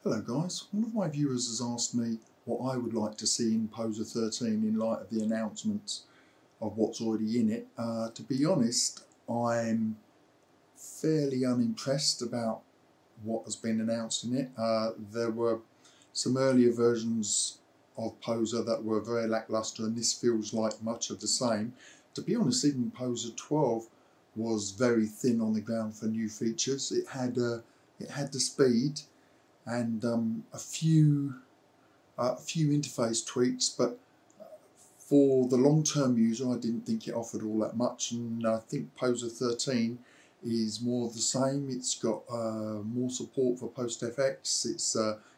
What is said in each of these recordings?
Hello guys, one of my viewers has asked me what I would like to see in Poser 13 in light of the announcements of what's already in it. To be honest, I'm fairly unimpressed about what has been announced in it. There were some earlier versions of Poser that were very lackluster, and this feels like much of the same. To be honest, even Poser 12 was very thin on the ground for new features. It had the speed and a few interface tweaks, but for the long-term user I didn't think it offered all that much, and I think Poser 13 is more of the same. It's got more support for PostFX. It's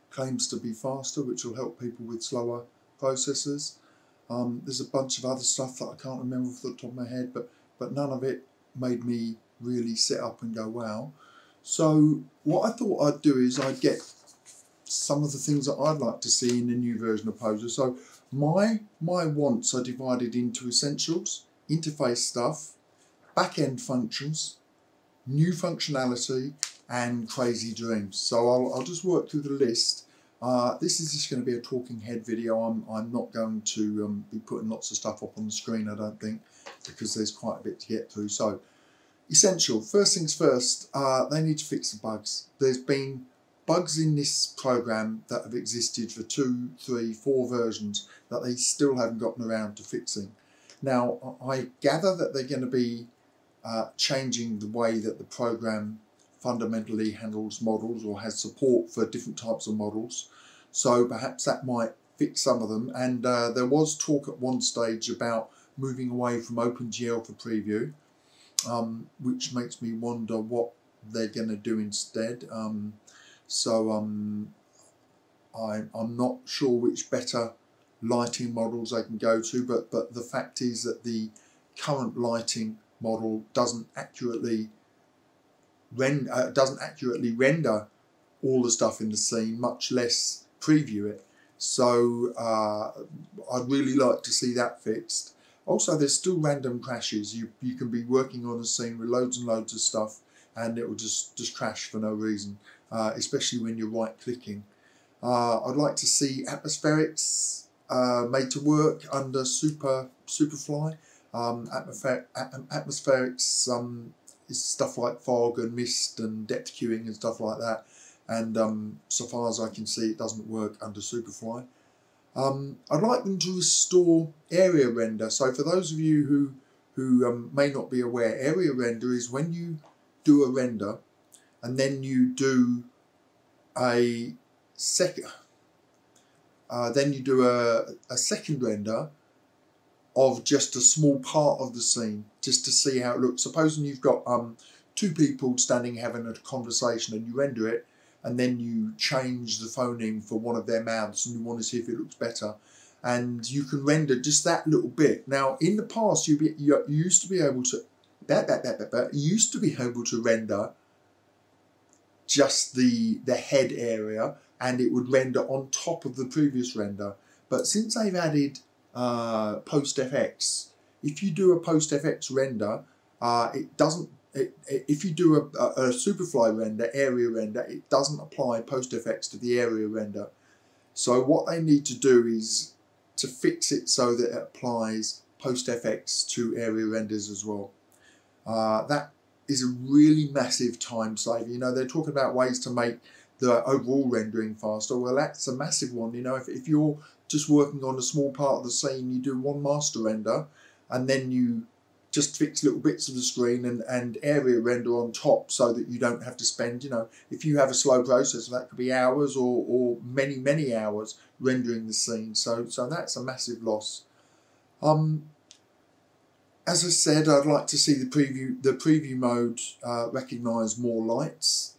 claims to be faster, which will help people with slower processors. There's a bunch of other stuff that I can't remember off the top of my head, but none of it made me really sit up and go wow. So what I thought I'd do is I'd get some of the things that I'd like to see in the new version of Poser. So my wants are divided into essentials, interface stuff, back-end functions, new functionality, and crazy dreams. So I'll just work through the list. This is just going to be a talking head video. I'm not going to be putting lots of stuff up on the screen, I don't think, because there's quite a bit to get through. So essential, first things first, they need to fix the bugs. There's been bugs in this program that have existed for 2, 3, 4 versions that they still haven't gotten around to fixing. Now, I gather that they're going to be changing the way that the program fundamentally handles models or has support for different types of models. So perhaps that might fix some of them. And there was talk at one stage about moving away from OpenGL for preview, which makes me wonder what they're going to do instead. So I'm not sure which better lighting models I can go to, but the fact is that the current lighting model doesn't accurately render all the stuff in the scene, much less preview it. So I'd really like to see that fixed. Also, there's still random crashes. You can be working on a scene with loads and loads of stuff, and it will just crash for no reason, especially when you're right-clicking. I'd like to see atmospherics made to work under Superfly. Atmospherics is stuff like fog and mist and depth queuing and stuff like that, and so far as I can see, it doesn't work under Superfly. I'd like them to restore area render. So for those of you who may not be aware, area render is when you do a render and then you do a second render of just a small part of the scene, just to see how it looks. Supposing you've got 2 people standing having a conversation and you render it, and then you change the phoneme for one of their mouths and you want to see if it looks better, and you can render just that little bit. Now in the past you used to be able to render just the head area, and it would render on top of the previous render. But since they've added PostFX, if you do a PostFX render, if you do a Superfly render, area render, it doesn't apply PostFX to the area render. So what they need to do is to fix it so that it applies PostFX to area renders as well. That is a really massive time saver. You know, they're talking about ways to make the overall rendering faster. Well, that's a massive one. You know, if you're just working on a small part of the scene, you do one master render and then you just fix little bits of the screen and area render on top, so that you don't have to spend, you know, if you have a slow processor, that could be hours or many hours rendering the scene. So that's a massive loss. As I said, I'd like to see the preview mode recognise more lights.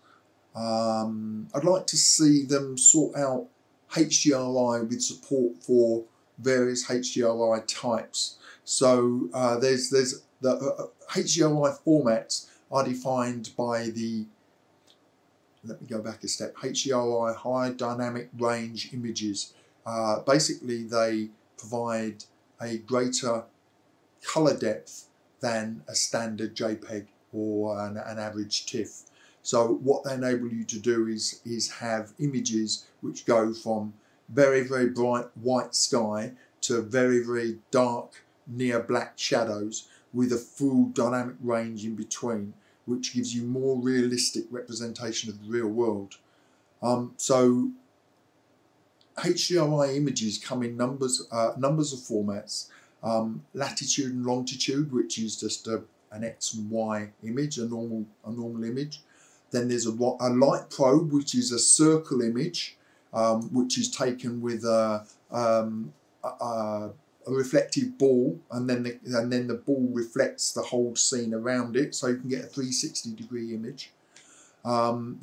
I'd like to see them sort out HDRI with support for various HDRI types. So there's the HDRI formats are defined by the, let me go back a step, HDRI high dynamic range images. Basically they provide a greater colour depth than a standard JPEG or an average TIFF. So what they enable you to do is have images which go from very, very bright white sky to very, very dark near black shadows with a full dynamic range in between, which gives you more realistic representation of the real world. So HDRI images come in numbers of formats. Latitude and longitude, which is just an X and Y image, a normal image. Then there's a light probe, which is a circle image, which is taken with a reflective ball, and then the ball reflects the whole scene around it, so you can get a 360-degree image. Then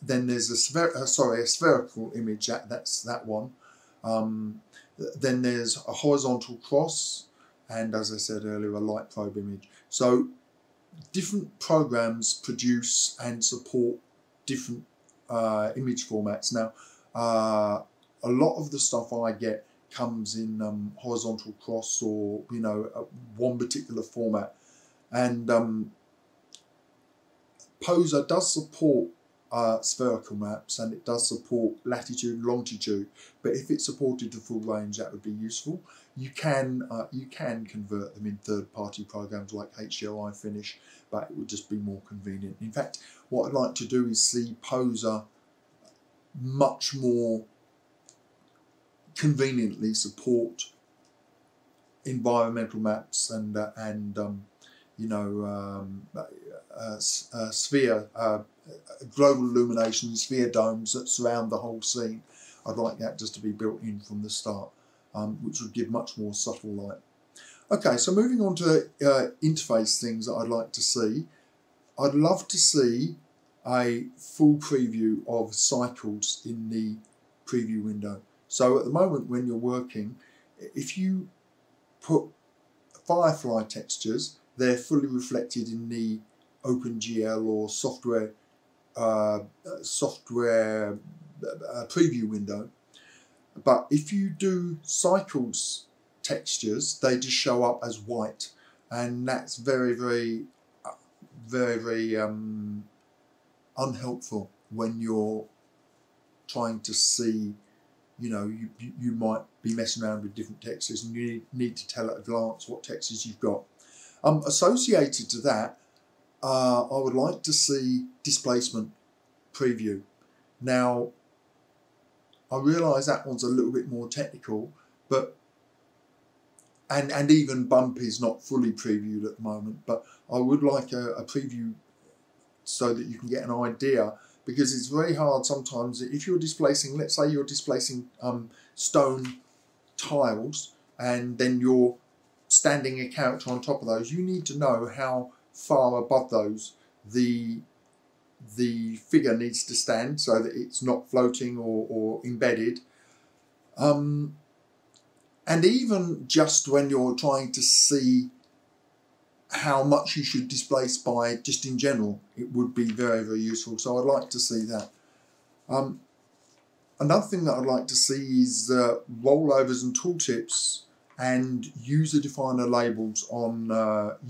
there's a spherical image. That's that one. Then there's a horizontal cross, and as I said earlier, a light probe image. So different programs produce and support different image formats. Now, a lot of the stuff I get comes in horizontal cross, or one particular format, and Poser does support spherical maps, and it does support latitude and longitude, but if it supported the full range, that would be useful. You can convert them in third-party programs like HDRI Finish, but it would just be more convenient. In fact, what I'd like to do is see Poser much more conveniently support environmental maps and sphere, global illumination, sphere domes that surround the whole scene. I'd like that just to be built in from the start, which would give much more subtle light. Okay, so moving on to interface things that I'd like to see. I'd love to see a full preview of cycles in the preview window. So at the moment when you're working, if you put Firefly textures, they're fully reflected in the OpenGL or software preview window. But if you do cycles textures, they just show up as white, and that's very, very, very, very unhelpful when you're trying to see. You might be messing around with different textures, and you need to tell at a glance what textures you've got. Associated to that, I would like to see displacement preview. Now, I realise that one's a little bit more technical, but and even bump is not fully previewed at the moment, but I would like a preview so that you can get an idea, because it's very hard sometimes if you're displacing, let's say you're displacing stone tiles, and then you're standing a character on top of those. You need to know how far above those the figure needs to stand so that it's not floating or embedded. And even just when you're trying to see how much you should displace by just in general, it would be very, very useful. So I'd like to see that. Another thing that I'd like to see is rollovers and tooltips and user definer labels on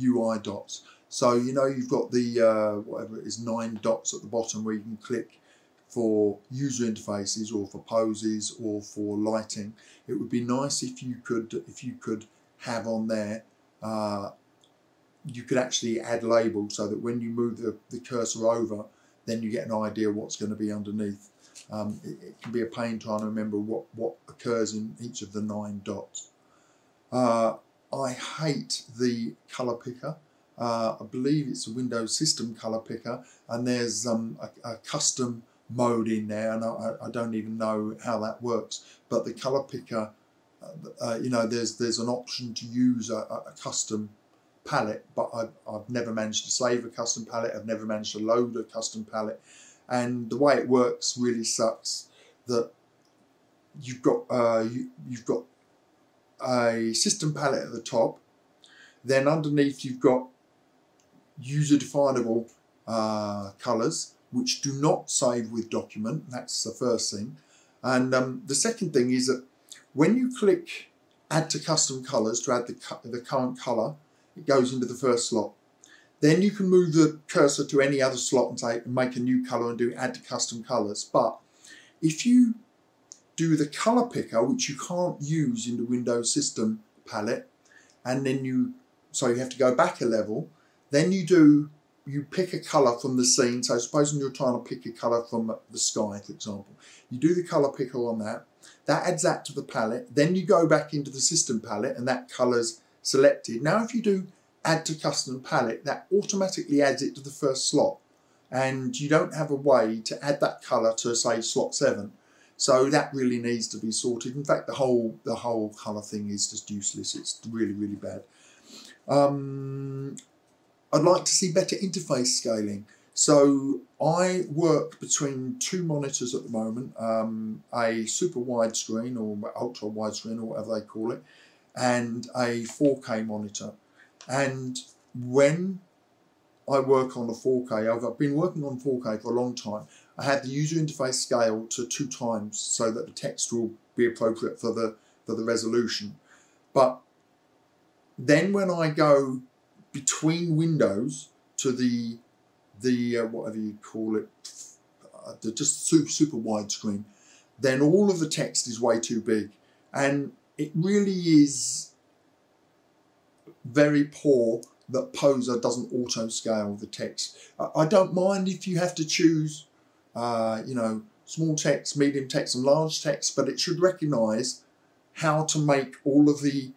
UI dots. So you've got the whatever it is, 9 dots at the bottom where you can click for user interfaces or for poses or for lighting. It would be nice if you could have on there, you could actually add labels so that when you move the cursor over, then you get an idea what's going to be underneath. It can be a pain trying to remember what occurs in each of the 9 dots. I hate the colour picker. I believe it's a Windows system colour picker, and there's a custom mode in there, and I don't even know how that works. But the colour picker, there's an option to use a custom palette, but I've never managed to save a custom palette. I've never managed to load a custom palette, and the way it works really sucks. That you've got a system palette at the top, then underneath you've got user definable colours which do not save with document. That's the first thing. And the second thing is that when you click add to custom colours to add the current colour, it goes into the first slot. Then you can move the cursor to any other slot and say, make a new colour and do add to custom colours. But if you do the colour picker, which you can't use in the Windows system palette, and then so you have to go back a level, then you pick a colour from the scene. So supposing you're trying to pick a colour from the sky, for example, you do the colour picker on that adds that to the palette, then you go back into the system palette and that colour's selected. Now if you do add to custom palette, that automatically adds it to the first slot, and you don't have a way to add that colour to, say, slot 7. So that really needs to be sorted. In fact, the whole colour thing is just useless. It's really, really bad. I'd like to see better interface scaling. So I work between 2 monitors at the moment, a super widescreen or ultra widescreen or whatever they call it, and a 4K monitor. And when I work on the 4K, I've been working on 4K for a long time, I have the user interface scale to 2 times so that the text will be appropriate for the resolution. But then when I go between windows to the whatever you call it, just super widescreen, then all of the text is way too big, and it really is very poor that Poser doesn't auto scale the text. I don't mind if you have to choose you know, small text, medium text and large text, but it should recognise how to make all of the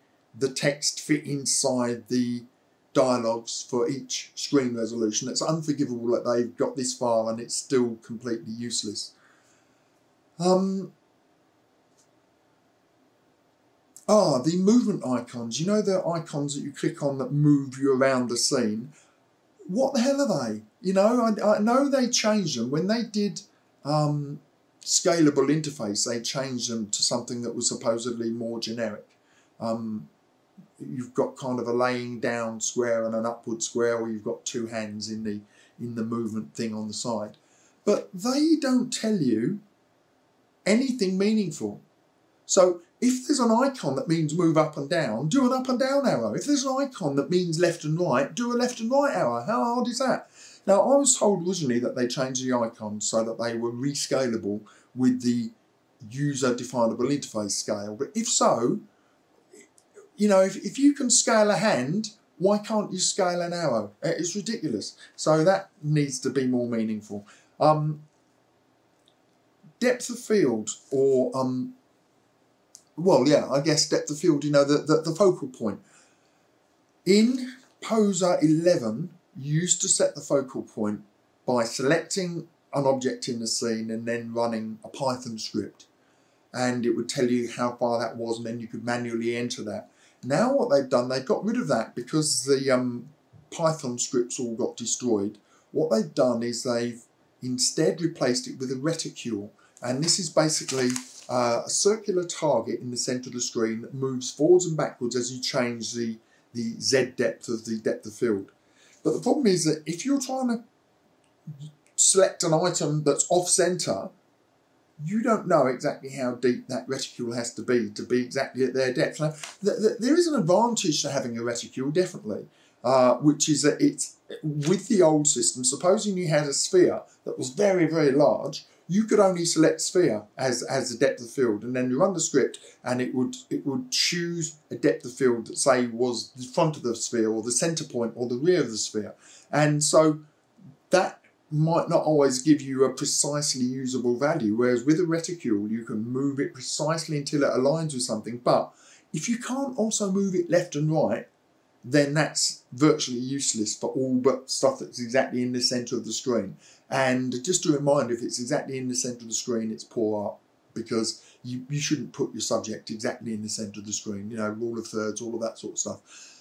text fit inside the dialogues for each screen resolution. It's unforgivable that they've got this far and it's still completely useless. The movement icons. You know the icons that you click on that move you around the scene? What the hell are they? You know, I know they changed them. When they did scalable interface, they changed them to something that was supposedly more generic. You've got kind of a laying down square and an upward square, or you've got 2 hands in the movement thing on the side. But they don't tell you anything meaningful. So if there's an icon that means move up and down, do an up and down arrow. If there's an icon that means left and right, do a left and right arrow. How hard is that? Now, I was told originally that they changed the icons so that they were rescalable with the user definable interface scale. But if so, you know, if you can scale a hand, why can't you scale an arrow? It's ridiculous. So that needs to be more meaningful. Depth of field, or well, yeah, I guess depth of field, you know, the focal point. In Poser 11, you used to set the focal point by selecting an object in the scene and then running a Python script. And it would tell you how far that was, and then you could manually enter that. Now what they've done, they've got rid of that because the Python scripts all got destroyed. What they've done is they've instead replaced it with a reticule. And this is basically a circular target in the centre of the screen that moves forwards and backwards as you change the Z depth of the depth of field. But the problem is that if you're trying to select an item that's off-centre, you don't know exactly how deep that reticule has to be exactly at their depth. Now, there is an advantage to having a reticule, definitely, which is that it's, with the old system, supposing you had a sphere that was very, very large, you could only select sphere as the depth of field, and then you run the script and it would choose a depth of field that, say, was the front of the sphere or the centre point or the rear of the sphere. And so that might not always give you a precisely usable value, whereas with a reticule you can move it precisely until it aligns with something. But if you can't also move it left and right, then that's virtually useless for all but stuff that's exactly in the centre of the screen. And just a reminder, if it's exactly in the centre of the screen, it's poor art, because you shouldn't put your subject exactly in the centre of the screen, you know, rule of thirds, all of that sort of stuff.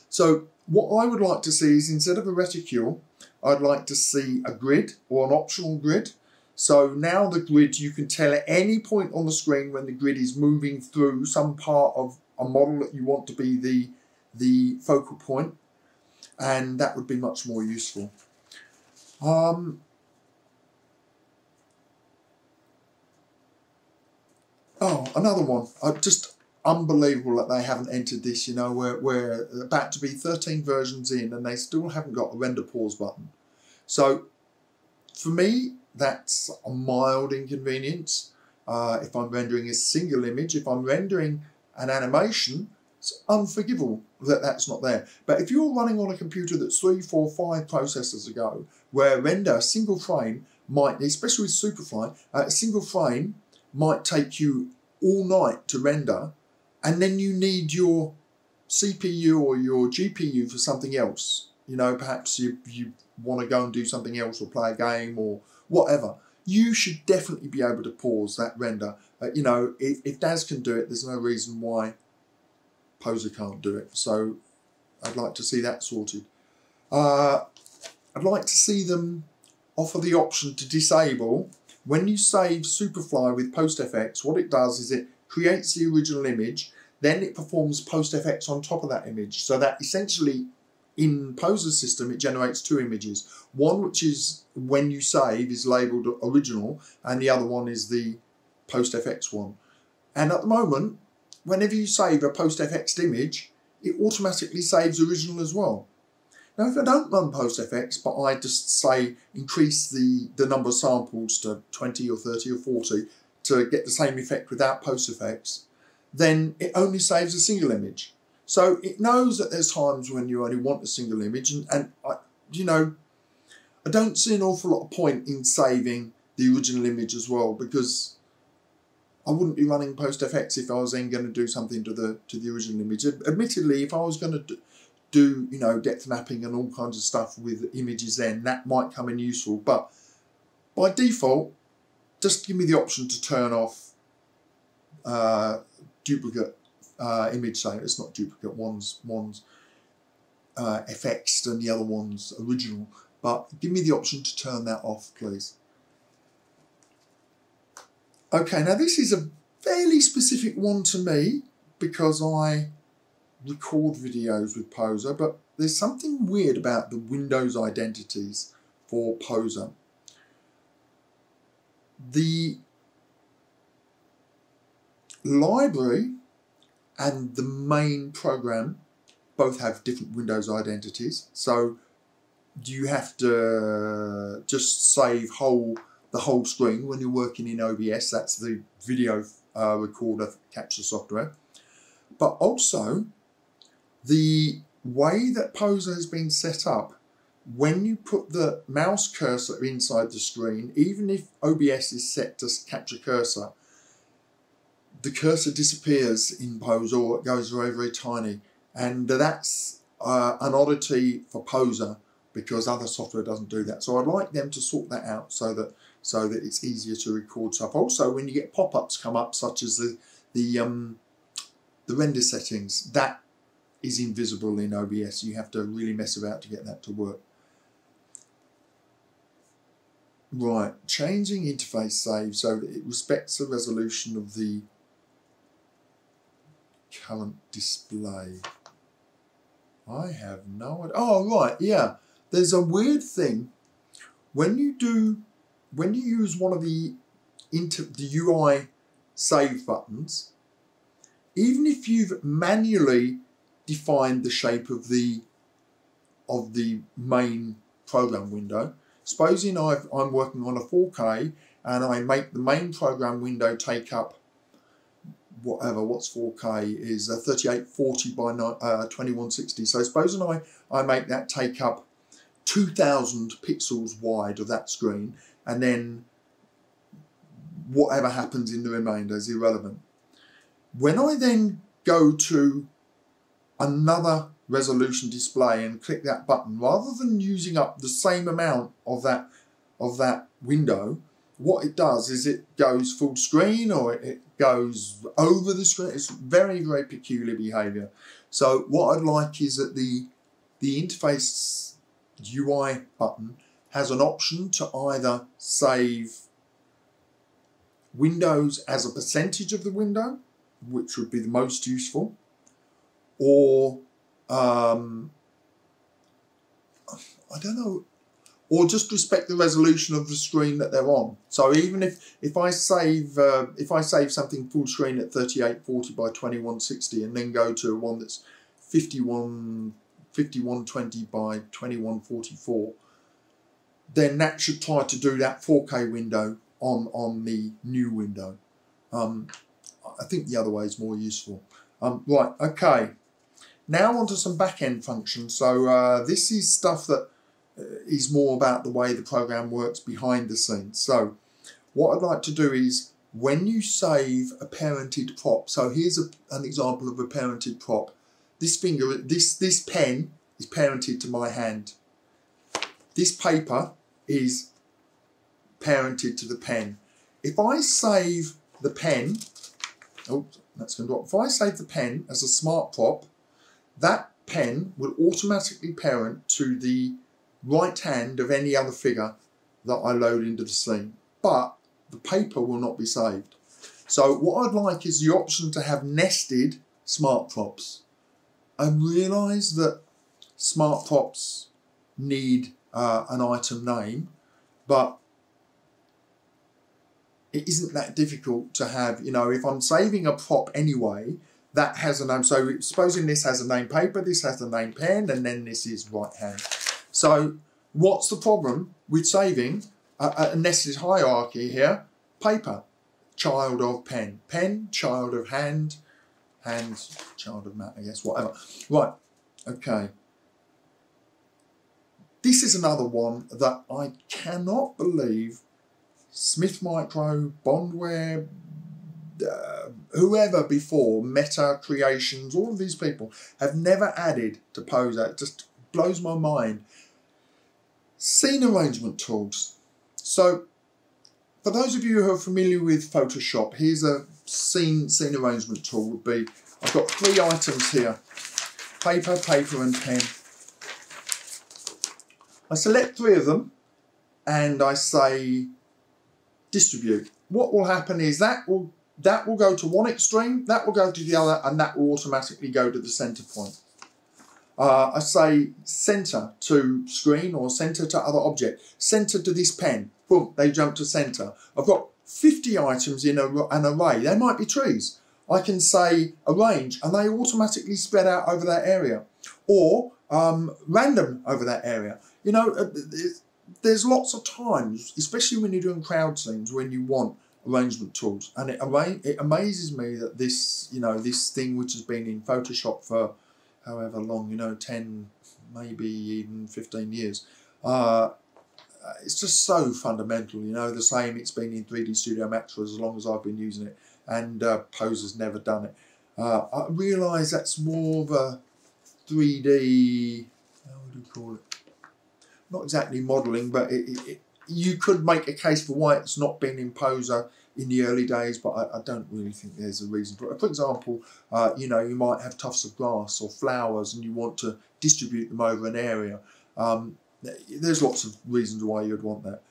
So what I would like to see is, instead of a reticule, I'd like to see a grid or an optional grid. So now the grid, you can tell at any point on the screen when the grid is moving through some part of a model that you want to be the focal point, and that would be much more useful. Oh, another one. unbelievable that they haven't entered this. You know, we're about to be 13 versions in and they still haven't got a render pause button. So for me, that's a mild inconvenience. If I'm rendering a single image, if I'm rendering an animation, it's unforgivable that that's not there. But if you're running on a computer that's 3, 4, 5 processors ago, where render a single frame might, especially with Superfly, a single frame might take you all night to render, and then you need your CPU or your GPU for something else. You know, perhaps you want to go and do something else or play a game or whatever. You should definitely be able to pause that render. You know, if Daz can do it, there's no reason why Poser can't do it. So I'd like to see that sorted. I'd like to see them offer the option to disable. When you save Superfly with PostFX, what it does is it creates the original image, then it performs PostFX on top of that image. So that essentially in Poser's system, it generates 2 images. One which is, when you save, is labelled original, and the other one is the PostFX one. And at the moment, whenever you save a PostFX image, it automatically saves original as well. Now, if I don't run PostFX, but I just say increase the number of samples to 20 or 30 or 40 to get the same effect without PostFX, then it only saves a single image. So it knows that there's times when you only want a single image, and you know, I don't see an awful lot of point in saving the original image as well, because I wouldn't be running PostFX if I was then going to do something to the original image. Admittedly, if I was going to do you know, depth mapping and all kinds of stuff with images, then that might come in useful. But by default, just give me the option to turn off duplicate image save. It's not duplicate, one's FX'd and the other one's original. But give me the option to turn that off, please. Okay, now this is a fairly specific one to me because I record videos with Poser, but there's something weird about the Windows identities for Poser. The library and the main program both have different Windows identities, so you have to just save the whole screen when you're working in OBS. That's the video recorder capture software. But also, the way that Poser has been set up, when you put the mouse cursor inside the screen, even if OBS is set to capture cursor, the cursor disappears in Poser, or it goes very, very tiny. And that's an oddity for Poser, because other software doesn't do that. So I'd like them to sort that out so that it's easier to record stuff. Also, when you get pop-ups come up, such as the render settings, that is invisible in OBS. You have to really mess about to get that to work. Right, changing interface save so that it respects the resolution of the current display. I have no idea. Oh, right, yeah. There's a weird thing when you use one of the UI save buttons. Even if you've manually defined the shape of the main program window, supposing I'm working on a 4K and I make the main program window take up what's 4K is 3840 by 2160. So supposing I make that take up 2000 pixels wide of that screen, and then whatever happens in the remainder is irrelevant. When I then go to another resolution display and click that button, rather than using up the same amount of that window, what it does is it goes full screen or it goes over the screen. It's very, very peculiar behavior. So what I'd like is that the interface UI button has an option to either save windows as a percentage of the window, which would be the most useful, or I don't know, or just respect the resolution of the screen that they're on. So even if I save something full screen at 3840 by 2160 and then go to one that's 5120 by 2144, then that should try to do that 4K window on the new window. I think the other way is more useful. Right, okay. Now onto some back-end functions. So this is stuff that is more about the way the program works behind the scenes. So what I'd like to do is, when you save a parented prop, so here's an example of a parented prop. This pen is parented to my hand. This paper is parented to the pen. If I save the pen, oh, that's going to drop. If I save the pen as a smart prop, that pen will automatically parent to the right hand of any other figure that I load into the scene, but the paper will not be saved. So what I'd like is the option to have nested smart props. I realise that smart props need an item name, but it isn't that difficult to have, you know, if I'm saving a prop anyway, that has a name. So supposing this has a name paper, this has a name pen, and then this is right hand. So what's the problem with saving a nested hierarchy here? Paper, child of pen, pen, child of hand, hand, child of mat, I guess, whatever. Right, okay. This is another one that I cannot believe Smith Micro, Bondware, whoever before, Meta Creations, all of these people have never added to Poser. It just blows my mind. Scene arrangement tools. So for those of you who are familiar with Photoshop, here's a scene arrangement tool. Would be, I've got 3 items here: paper, paper and pen. I select 3 of them and I say distribute. What will happen is that will go to one extreme, that will go to the other, and that will automatically go to the center point. I say center to screen or center to other object, center to this pen, boom, they jump to center. I've got 50 items in an array, they might be trees. I can say arrange and they automatically spread out over that area, or random over that area. You know, there's lots of times, especially when you're doing crowd scenes, when you want arrangement tools, and it amazes me that this, you know, this thing which has been in Photoshop for however long, you know, 10, maybe even 15 years, it's just so fundamental, you know, the same it's been in 3D Studio Max for as long as I've been using it, and Poser's never done it. I realise that's more of a 3D, how would you call it? Not exactly modelling, but you could make a case for why it's not been in Poser in the early days, but I don't really think there's a reason for it. For example, you know, you might have tufts of grass or flowers and you want to distribute them over an area. There's lots of reasons why you'd want that.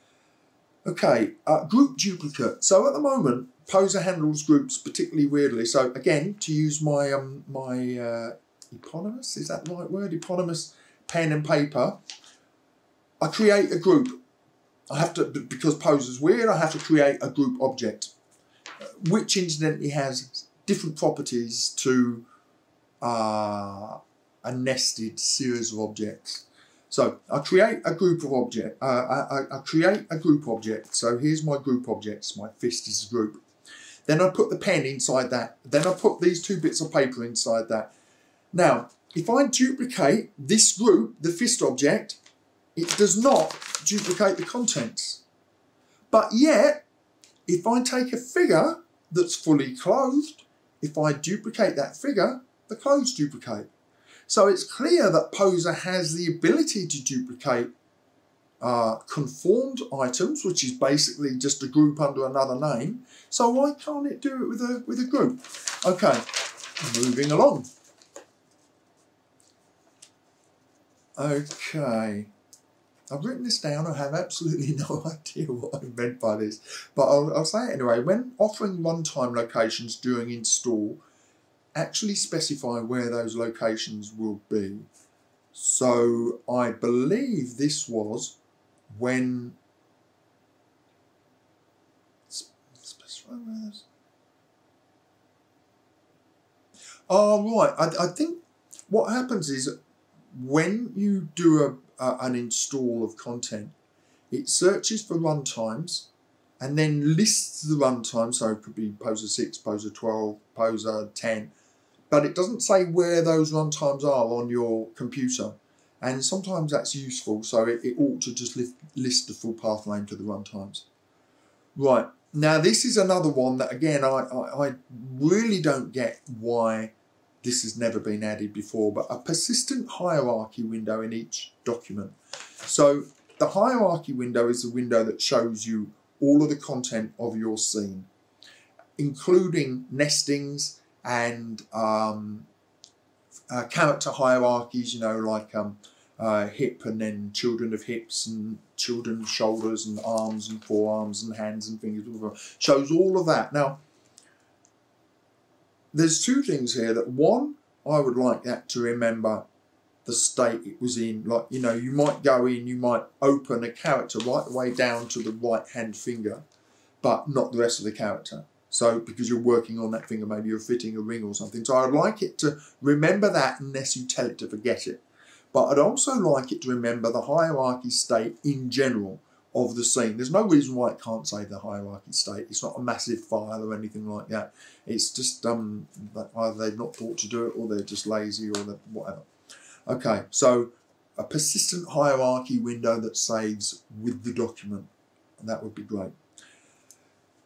Okay, group duplicate. So at the moment, Poser handles groups particularly weirdly. So again, to use my eponymous, is that the right word? Eponymous pen and paper. I create a group. I have to, because Poser's weird, I have to create a group object, which incidentally has different properties to a nested series of objects. So I create a group of object. I create a group object. So here's my group objects. My fist is a group. Then I put the pen inside that. Then I put these 2 bits of paper inside that. Now, if I duplicate this group, the fist object, it does not duplicate the contents. But yet, if I take a figure that's fully clothed, if I duplicate that figure, the clothes duplicate. So it's clear that Poser has the ability to duplicate conformed items, which is basically just a group under another name. So why can't it do it with a group? Okay, moving along. Okay. I've written this down. I have absolutely no idea what I meant by this, but I'll say it anyway. When offering runtime locations during install, actually specify where those locations will be. So I believe this was when oh right, I think what happens is when you do an install of content, it searches for runtimes and then lists the runtime, so it could be Poser 6, Poser 12, Poser 10, but it doesn't say where those runtimes are on your computer. And sometimes that's useful, so it ought to just list the full path name to the runtimes. Right, now this is another one that, again, I really don't get why this has never been added before, but a persistent hierarchy window in each document. So the hierarchy window is the window that shows you all of the content of your scene, including nestings and character hierarchies, you know, like hip and then children of hips and children of shoulders and arms and forearms and hands and fingers, shows all of that. Now, there's two things here. That one, I would like that to remember the state it was in. Like, you know, you might go in, you might open a character right the way down to the right hand finger, but not the rest of the character. So, because you're working on that finger, maybe you're fitting a ring or something. So I'd like it to remember that unless you tell it to forget it. But I'd also like it to remember the hierarchy state in general of the scene. There's no reason why it can't save the hierarchy state. It's not a massive file or anything like that. It's just either they've not thought to do it, or they're just lazy, or whatever. Okay, so a persistent hierarchy window that saves with the document. And that would be great.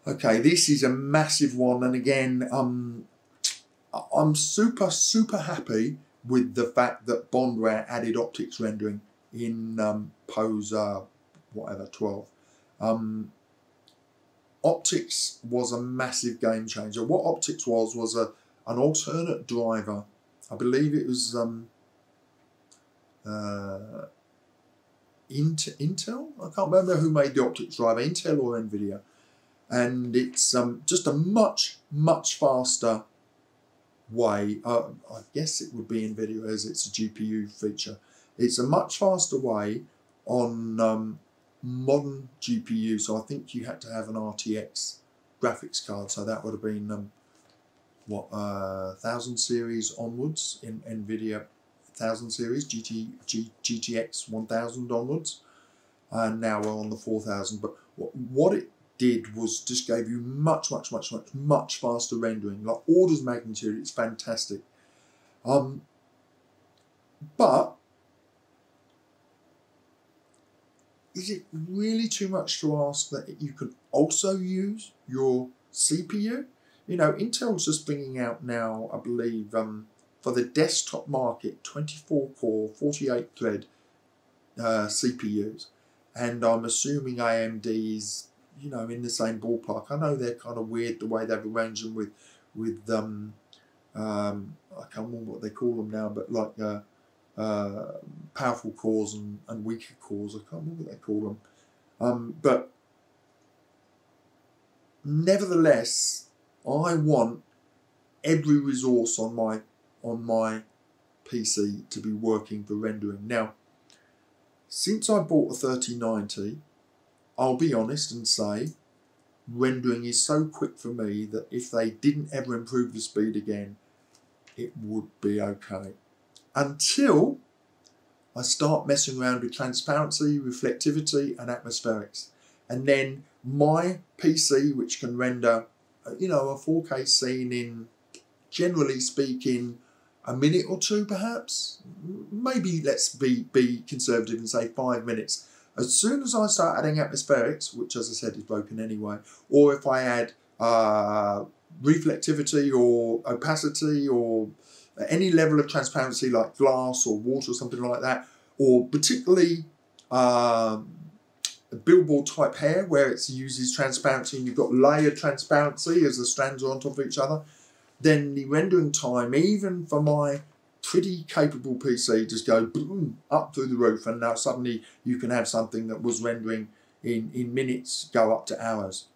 Okay, this is a massive one, and again, I'm super happy with the fact that Bondware added optics rendering in Poser whatever 12. Optics was a massive game changer. What optics was an alternate driver. I believe it was Intel. I can't remember who made the optics driver, Intel or Nvidia. And it's just a much faster way. I guess it would be Nvidia, as it's a GPU feature. It's a much faster way on modern GPU. So I think you had to have an RTX graphics card. So that would have been 1000 series onwards in Nvidia 1000 series, GTX 1000 onwards, and now we're on the 4000. But what it did was just gave you much faster rendering, like orders of magnitude. It's fantastic. But is it really too much to ask that you can also use your CPU? You know, Intel's just bringing out now, I believe, for the desktop market, 24-core, 48-thread CPUs, and I'm assuming AMD's, you know, in the same ballpark. I know they're kind of weird the way they've arranged them with I can't remember what they call them now, but like powerful cores and weaker cores. I can't remember what they call them. But nevertheless, I want every resource on my PC to be working for rendering. Now, since I bought a 3090, I'll be honest and say rendering is so quick for me that if they didn't ever improve the speed again, it would be okay. Until I start messing around with transparency, reflectivity and atmospherics. And then my PC, which can render, you know, a 4K scene in, generally speaking, a minute or two perhaps, maybe let's be conservative and say 5 minutes. As soon as I start adding atmospherics, which as I said is broken anyway, or if I add reflectivity or opacity or any level of transparency like glass or water or something like that, or particularly billboard type hair where it uses transparency and you've got layered transparency as the strands are on top of each other, then the rendering time, even for my pretty capable PC, just go boom, up through the roof, and now suddenly you can have something that was rendering in minutes go up to hours.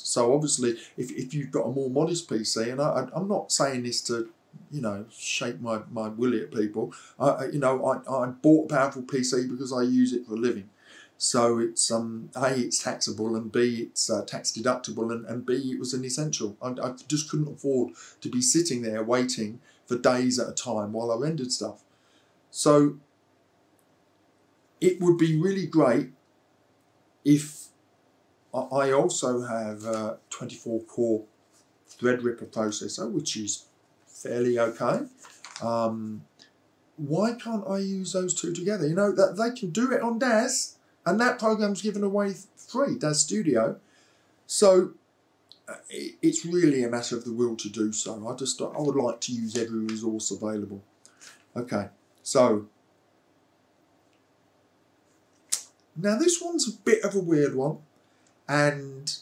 So obviously, if you've got a more modest PC, and I'm not saying this to, you know, shake my willy at people. You know, I bought a powerful PC because I use it for a living. So it's A, it's taxable, and B, it's tax deductible, and B, it was an essential. I just couldn't afford to be sitting there waiting for days at a time while I rendered stuff. So it would be really great if I also have a 24-core Threadripper processor, which is fairly okay. Why can't I use those two together? You know, that they can do it on DAS, and that program's given away free, DAS Studio. So it's really a matter of the will to do so. I would like to use every resource available. Okay, so now this one's a bit of a weird one, and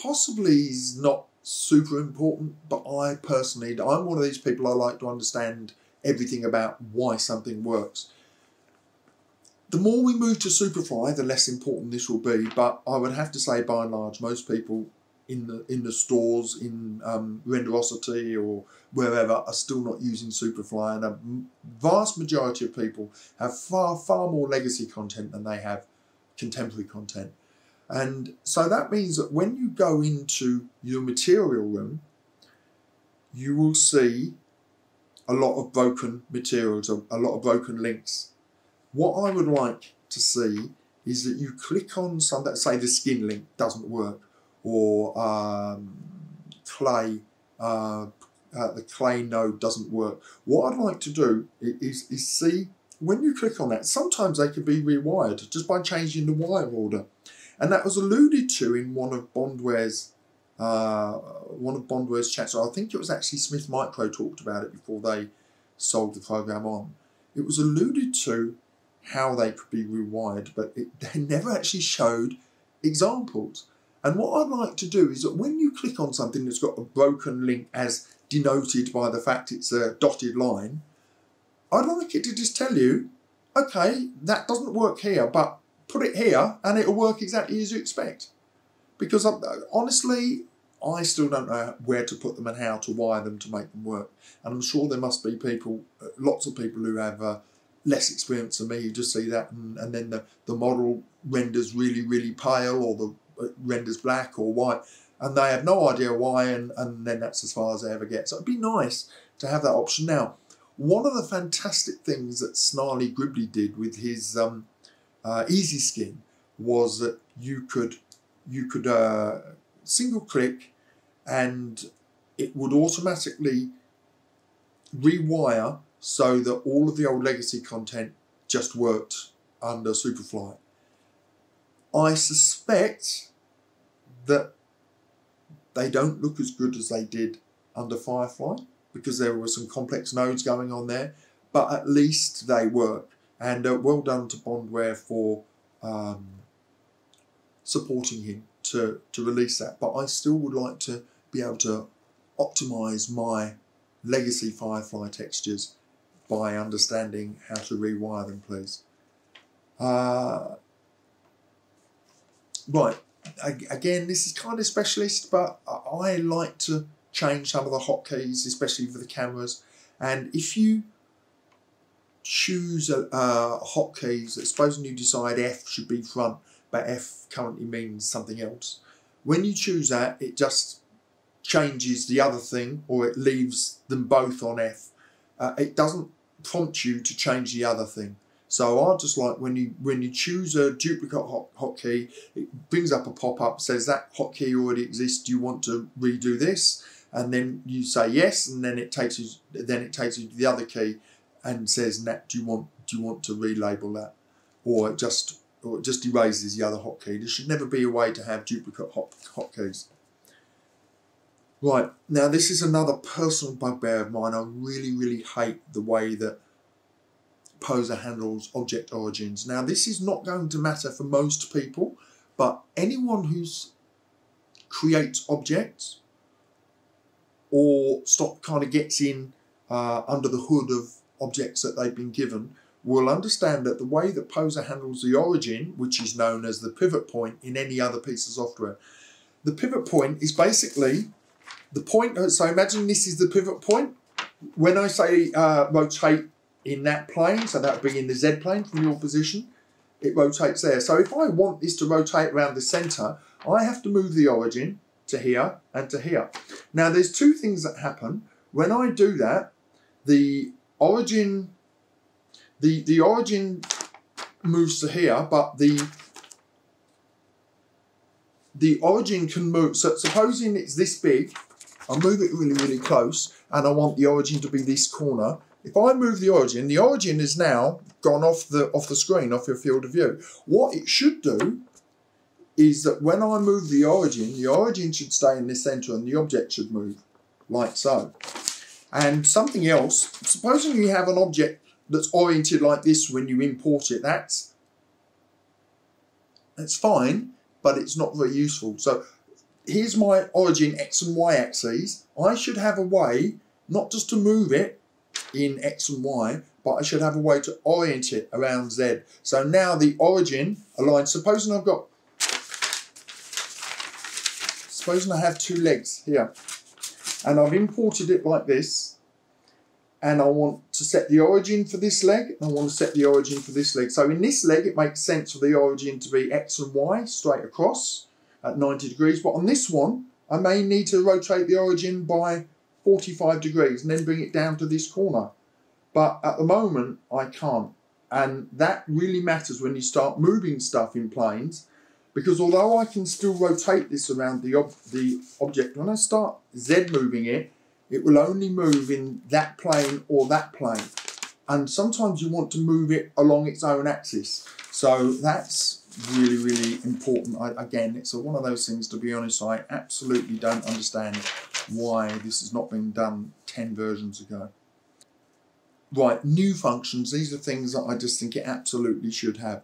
possibly is not super important, but I'm one of these people, I like to understand everything about why something works. The more we move to Superfly, the less important this will be, but I would have to say by and large most people in the stores, in Renderosity or wherever, are still not using Superfly, and a vast majority of people have far more legacy content than they have contemporary content. And so that means that when you go into your material room, you will see a lot of broken materials, a lot of broken links. What I would like to see is that you click on something, say the skin link doesn't work, or clay, the clay node doesn't work. What I'd like to do is see, when you click on that, sometimes they can be rewired just by changing the wire order. And that was alluded to in one of Bondware's chats. I think it was actually Smith Micro talked about it before they sold the program on. It was alluded to how they could be rewired, but they never actually showed examples. And what I'd like to do is that when you click on something that's got a broken link as denoted by the fact it's a dotted line, I'd like it to just tell you, okay, that doesn't work here, but put it here and it'll work exactly as you expect. Because honestly, I still don't know where to put them and how to wire them to make them work. And I'm sure there must be people, lots of people who have less experience than me, who just see that and then the model renders really pale, or the renders black or white, and they have no idea why, and then that's as far as they ever get. So it'd be nice to have that option. Now, one of the fantastic things that Snarly Gribbly did with his Easy Skin was that you could single click and it would automatically rewire so that all of the old legacy content just worked under Superfly. I suspect that they don't look as good as they did under Firefly, because there were some complex nodes going on there, but at least they work. And well done to Bondware for supporting him to release that. But I still would like to be able to optimize my legacy Firefly textures by understanding how to rewire them, please. Right, again, this is kind of specialist, but I like to change some of the hotkeys, especially for the cameras. And if you choose hotkeys, supposing you decide F should be front, but F currently means something else. When you choose that, it just changes the other thing, or it leaves them both on F. It doesn't prompt you to change the other thing. So I just like when you choose a duplicate hotkey, it brings up a pop-up, says that hotkey already exists. Do you want to redo this? And then you say yes, and then it takes you to the other key and says, do you want to relabel that, or it just erases the other hotkey. There should never be a way to have duplicate hotkeys. Right, now this is another personal bugbear of mine. I really hate the way that Poser handles object origins. Now this is not going to matter for most people, but anyone who creates objects or kind of gets in under the hood of objects that they've been given will understand that the way that Poser handles the origin, which is known as the pivot point in any other piece of software, the pivot point is basically the point. So imagine this is the pivot point. When I say rotate in that plane, so that would be in the Z plane from your position, it rotates there. So if I want this to rotate around the center, I have to move the origin to here and to here. Now there's two things that happen. When I do that, the origin moves to here, but the origin can move. So supposing it's this big, I'll move it really, really close, and I want the origin to be this corner. If I move the origin is now gone off the screen, off your field of view. What it should do is that when I move the origin should stay in the center and the object should move like so. And something else, supposing you have an object that's oriented like this when you import it, that's fine, but it's not very useful. So here's my origin X and Y axes. I should have a way not just to move it in X and Y, but I should have a way to orient it around Z. So now the origin aligns. Supposing I have two legs here, and I've imported it like this, and I want to set the origin for this leg, and I want to set the origin for this leg. So in this leg, it makes sense for the origin to be X and Y straight across at 90 degrees, but on this one, I may need to rotate the origin by 45 degrees and then bring it down to this corner. But at the moment, I can't. And that really matters when you start moving stuff in planes, because although I can still rotate this around the object, when I start Z moving it, it will only move in that plane or that plane. And sometimes you want to move it along its own axis. So that's really, really important. Again, it's one of those things, to be honest, I absolutely don't understand why this has not been done 10 versions ago. Right, new functions. These are things that I just think it absolutely should have.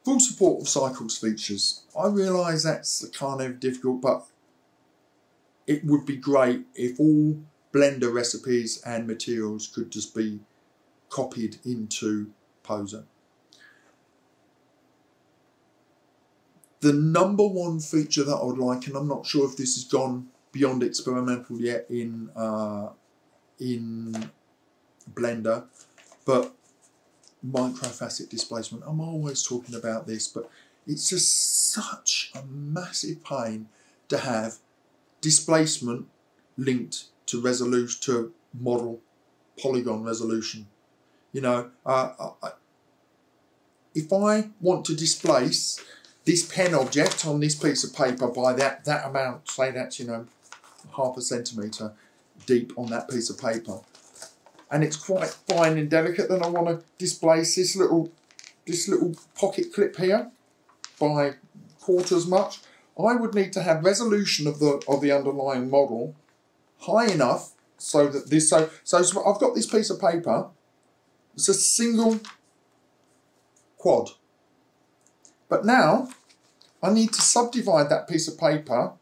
Full support of cycles features. I realise that's kind of difficult, but it would be great if all Blender recipes and materials could just be copied into Poser. The number one feature that I would like, and I'm not sure if this has gone beyond experimental yet in Blender, but microfacet displacement. I'm always talking about this, but it's just such a massive pain to have displacement linked to resolution, to model polygon resolution. You know, if I want to displace this pen object on this piece of paper by that amount, say that's, you know, 0.5 centimetre deep on that piece of paper, and it's quite fine and delicate, then I want to displace this little pocket clip here by quarter as much. I would need to have resolution of the underlying model high enough so that this, so I've got this piece of paper, it's a single quad. But now I need to subdivide that piece of paper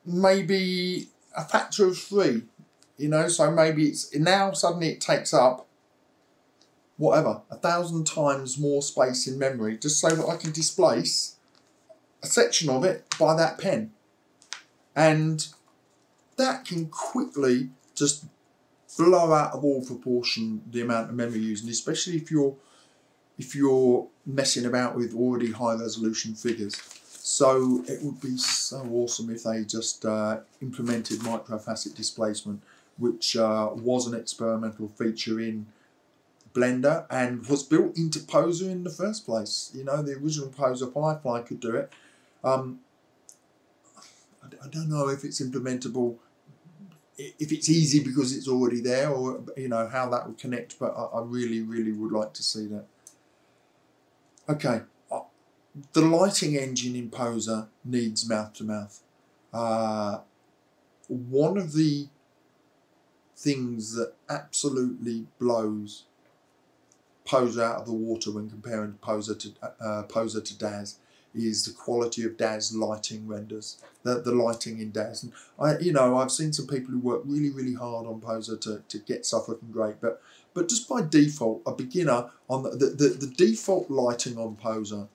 maybe a factor of 3, you know, so maybe it's now suddenly it takes up whatever 1,000 times more space in memory just so that I can displace a section of it by that pen. And that can quickly just blow out of all proportion the amount of memory used, and especially if you're messing about with already high resolution figures. So it would be so awesome if they just implemented microfacet displacement, which was an experimental feature in Blender and was built into Poser in the first place. You know, the original Poser Firefly could do it. I don't know if it's implementable, if it's easy because it's already there, or you know how that would connect, but I really, really would like to see that. Okay, the lighting engine in Poser needs mouth-to-mouth. One of the things that absolutely blows Poser out of the water when comparing Poser to DAZ is the quality of DAZ lighting renders, the lighting in DAZ. And I've seen some people who work really, really hard on Poser to get stuff looking great, but just by default, a beginner on the default lighting on Poser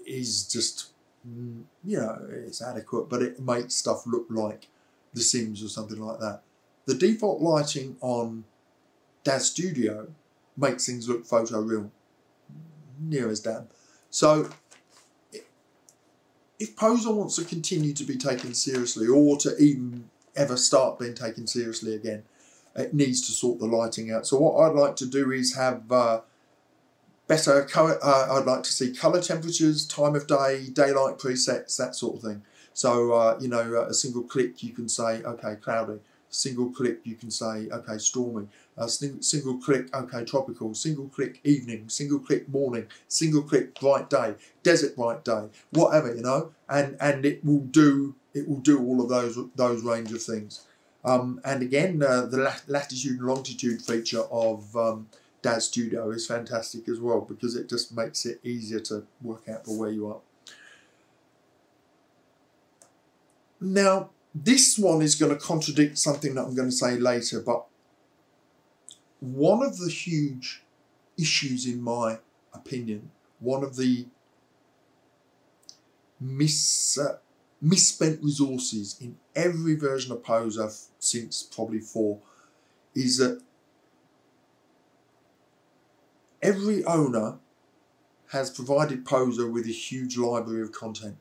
is just, it's adequate, but it makes stuff look like The Sims or something like that. The default lighting on DAZ Studio makes things look photoreal, near as damn. So if Poser wants to continue to be taken seriously, or to even ever start being taken seriously again, it needs to sort the lighting out. So what I'd like to do is have better colour. I'd like to see colour temperatures, time of day, daylight presets, that sort of thing. So you know, a single click you can say okay cloudy, single click you can say okay stormy, single click okay tropical, single click evening, single click morning, single click bright day, desert bright day, whatever, you know, and it will do all of those range of things. And again, the latitude and longitude feature of DAZ Studio is fantastic as well, because it just makes it easier to work out for where you are. Now, this one is going to contradict something that I'm going to say later, but one of the huge issues, in my opinion, one of the misspent resources in every version of Poser since probably 4, is that every owner has provided Poser with a huge library of content,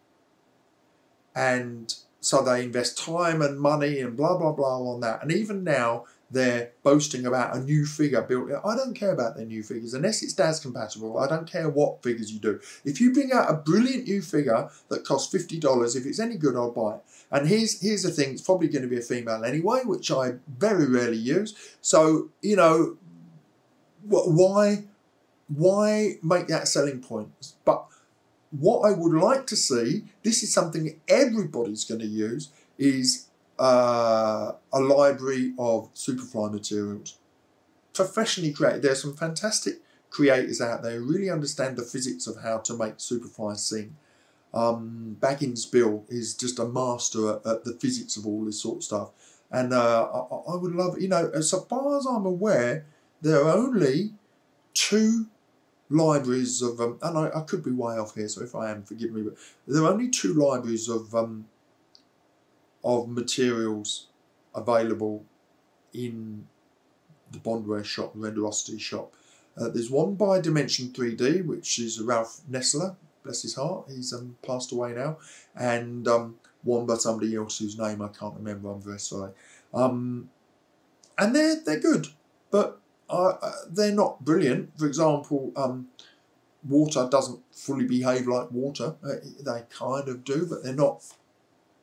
and so they invest time and money and blah blah blah on that, and even now they're boasting about a new figure built. I don't care about their new figures unless it's DAZ compatible. I don't care what figures you do. If you bring out a brilliant new figure that costs $50, if it's any good, I'll buy it. And here's the thing: it's probably going to be a female anyway, which I very rarely use. So you know, why make that a selling point? But what I would like to see, this is something everybody's going to use, is a library of Superfly materials, professionally created. There's some fantastic creators out there who really understand the physics of how to make Superfly sing. Backend's Bill is just a master at the physics of all this sort of stuff, and I would love, you know, as far as I'm aware, there are only 2 libraries of, and I could be way off here, so if I am, forgive me, but there are only 2 libraries of materials available in the Bondware shop, the Renderosity shop. There's one by Dimension 3D, which is Ralph Nessler, bless his heart, he's passed away now, and one by somebody else whose name I can't remember, I'm very sorry. And they're good, but they're not brilliant. For example, water doesn't fully behave like water. They kind of do, but they're not,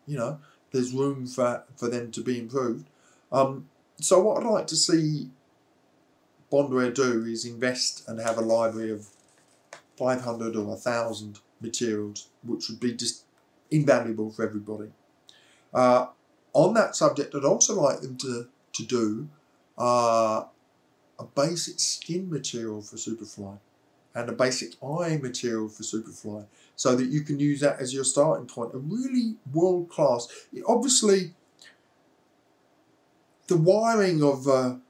you know, there's room for them to be improved. So what I'd like to see Bondware do is invest and have a library of 500 or 1,000 materials, which would be just invaluable for everybody. On that subject, I'd also like them to do a basic skin material for Superfly and a basic eye material for Superfly, so that you can use that as your starting point. A really world-class, obviously the wiring of a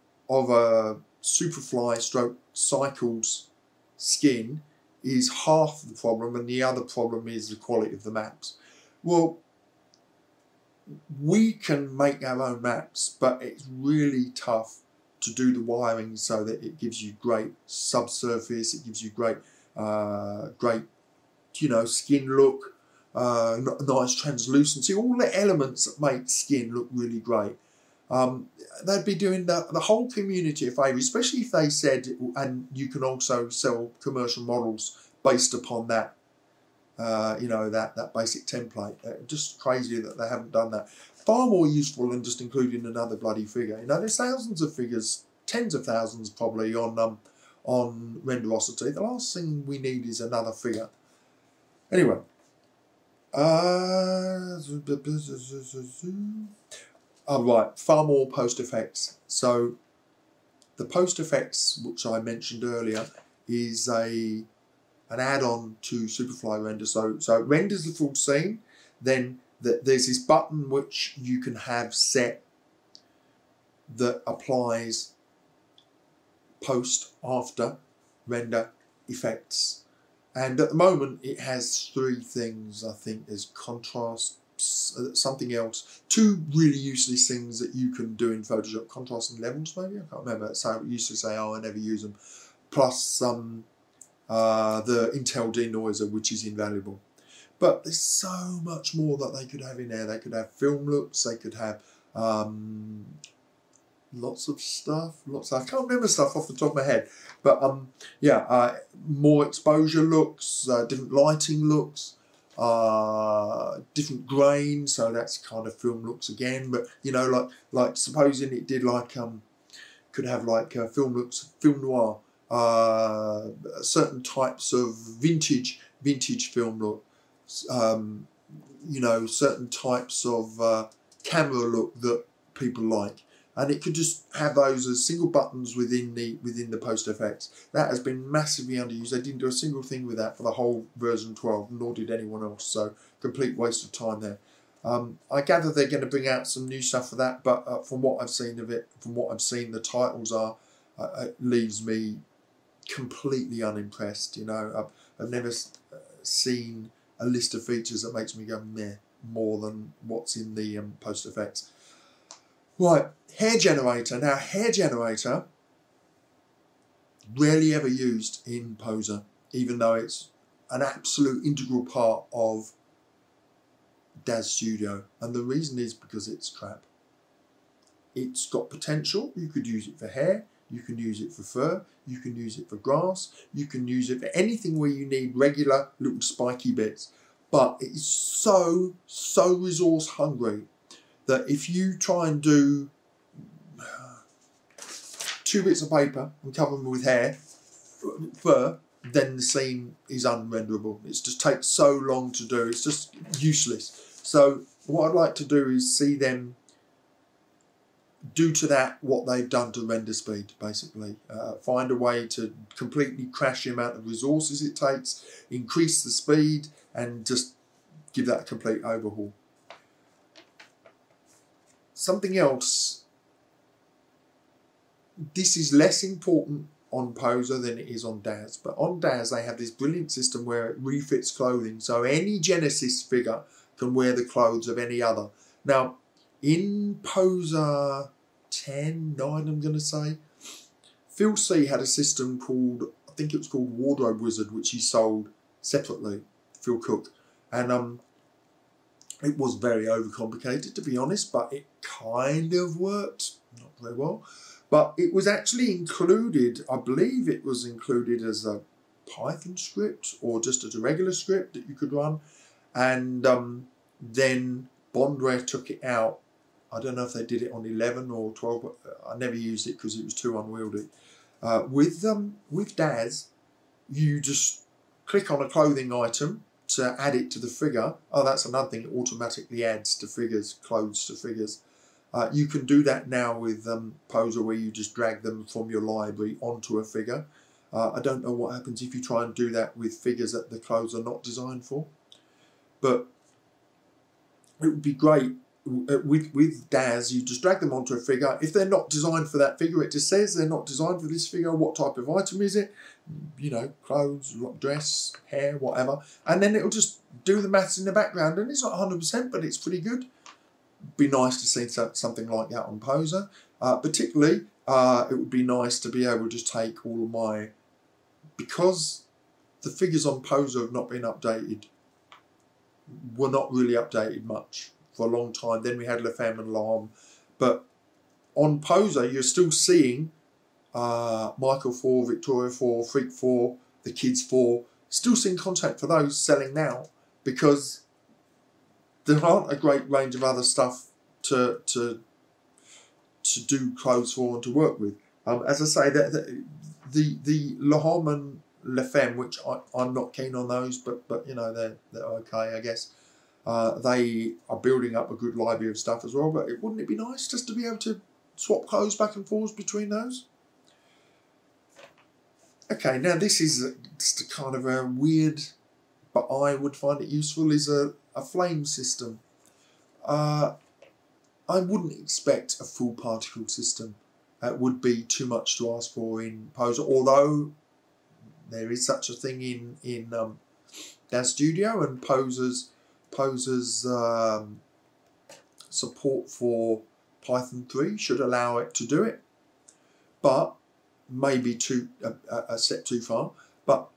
Superfly stroke Cycles skin is half the problem, and the other problem is the quality of the maps. Well, we can make our own maps, but it's really tough to do the wiring so that it gives you great subsurface, it gives you great, you know, skin look, nice translucency, all the elements that make skin look really great. They'd be doing the whole community a favour, especially if they said, and you can also sell commercial models based upon that, you know, that basic template. Just crazy that they haven't done that. Far more useful than just including another bloody figure. You know, there's thousands of figures, tens of thousands probably on Renderosity. The last thing we need is another figure. Anyway. Oh, right, far more post effects. So the post effects, which I mentioned earlier, is an add-on to Superfly Render. So it renders the full scene. Then there's this button which you can have set that applies post, after, render effects. And at the moment it has 3 things. I think there's contrast, something else, 2 really useless things that you can do in Photoshop, contrast and levels maybe, I can't remember. So I used to say, oh, I never use them. plus the Intel denoiser, which is invaluable. But there's so much more that they could have in there. They could have film looks, they could have lots of stuff. I can't remember stuff off the top of my head. But yeah, more exposure looks, different lighting looks, different grain, so that's kind of film looks again. But you know, like supposing it did like could have like film looks, film noir, certain types of vintage film look, you know, certain types of camera look that people like, and it could just have those as single buttons within the PostFX. That has been massively underused. They didn't do a single thing with that for the whole version 12, nor did anyone else. So complete waste of time there. I gather they're going to bring out some new stuff for that, but from what I've seen of it, from what I've seen, the titles are it leaves me completely unimpressed. You know, I've never seen a list of features that makes me go meh more than what's in the PostFX. Right, hair generator. Now, hair generator rarely ever used in Poser, even though it's an absolute integral part of DAZ Studio, and the reason is because it's crap. It's got potential. You could use it for hair, you can use it for fur, you can use it for grass, you can use it for anything where you need regular little spiky bits, but it's so resource hungry that if you try and do 2 bits of paper and cover them with hair, fur, then the scene is unrenderable. It just takes so long to do, it's just useless. So what I'd like to do is see them do to that what they've done to render speed, basically. Find a way to completely crash the amount of resources it takes, increase the speed, and just give that a complete overhaul. Something else, this is less important on Poser than it is on DAZ, but on DAZ they have this brilliant system where it refits clothing, so any Genesis figure can wear the clothes of any other. Now, in Poser 10, 9 I'm going to say, Phil C had a system called, I think it was called Wardrobe Wizard, which he sold separately, Phil Cook, and it was very overcomplicated, to be honest, but it kind of worked, not very well. But it was actually included, I believe it was included as a Python script or just as a regular script that you could run. And then Bondware took it out. I don't know if they did it on 11 or 12, but I never used it because it was too unwieldy. With DAZ, you just click on a clothing item to add it to the figure. Oh, that's another thing, it automatically adds to figures, clothes to figures. You can do that now with Poser, where you just drag them from your library onto a figure. I don't know what happens if you try and do that with figures that the clothes are not designed for. But it would be great with DAZ, you just drag them onto a figure. If they're not designed for that figure, it just says they're not designed for this figure. What type of item is it? You know, clothes, dress, hair, whatever. And then it'll just do the maths in the background. And it's not 100%, but it's pretty good. Be nice to see something like that on Poser. Particularly, it would be nice to be able to just take all of my, because the figures on Poser have not been updated, were not really updated much for a long time. Then we had La Femme and L'Homme, but on Poser you're still seeing Michael 4, Victoria 4, Freak 4, the Kids 4, still seeing content for those selling now, because there aren't a great range of other stuff to do clothes for and to work with. As I say, the L'Homme and La Femme, which I'm not keen on those, but you know, they're okay, I guess. They are building up a good library of stuff as well, but wouldn't it be nice just to be able to swap clothes back and forwards between those? Okay, now this is just a kind of a weird, but I would find it useful, is a flame system. I wouldn't expect a full particle system. It would be too much to ask for in Poser, although there is such a thing in DAZ Studio, and Poser's support for Python 3 should allow it to do it. But maybe a step too far, but